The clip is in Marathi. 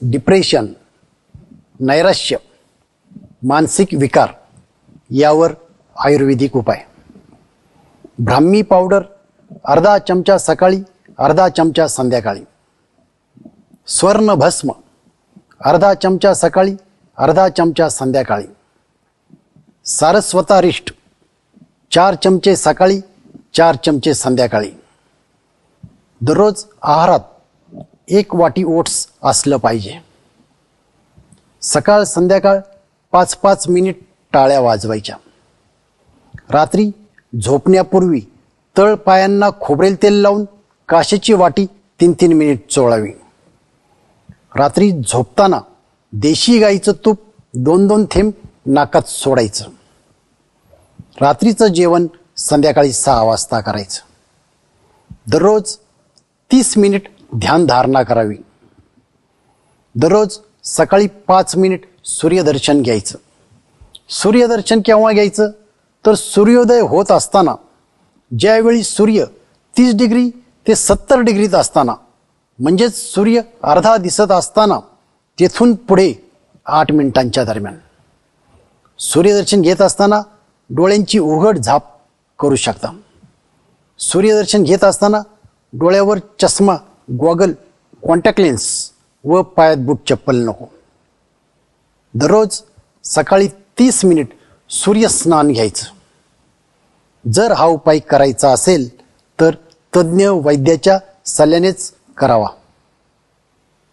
डिप्रेशन, नैराश्य, मानसिक विकार यावर आयुर्वेदिक उपाय. ब्राह्मी पावडर अर्धा चमचा सकाळी, अर्धा चमचा संध्याकाळी. स्वर्ण भस्म अर्धा चमचा सकाळी, अर्धा चमचा संध्याकाळी. सारस्वतारिष्ट 4 चमचे सकाळी, 4 चमचे संध्याकाळी. दररोज आहारात 1 वाटी ओट्स असलं पाहिजे. सकाळ संध्याकाळ 5-5 मिनिट टाळ्या वाजवायच्या. रात्री झोपण्यापूर्वी तळ पायांना खोबरेल तेल लावून काशेची वाटी 3-3 मिनिट चोळावी. रात्री झोपताना देशी गाईचं तूप 2-2 थेंब नाकात सोडायचं. रात्रीचं जेवण संध्याकाळी 6 वाजता करायचं. दररोज 30 मिनिट ध्यानधारणा करावी. दररोज सकाळी 5 मिनिट सूर्यदर्शन घ्यायचं. सूर्यदर्शन केव्हा घ्यायचं तर सूर्योदय होत असताना, ज्यावेळी सूर्य 30 डिग्री ते 70 डिग्रीत असताना, म्हणजेच सूर्य अर्धा दिसत असताना तेथून पुढे 8 मिनिटांच्या दरम्यान. सूर्यदर्शन घेत असताना डोळ्यांची उघड झाप करू शकता. सूर्यदर्शन घेत असताना डोळ्यावर चष्मा, गॉगल, कॉन्टॅक्ट लेन्स व पायात बूट चप्पल नको. दररोज सकाळी 30 मिनिट सूर्यस्नान घ्यायचं. जर हा उपाय करायचा असेल तर तज्ज्ञ वैद्याच्या सल्ल्यानेच करावा.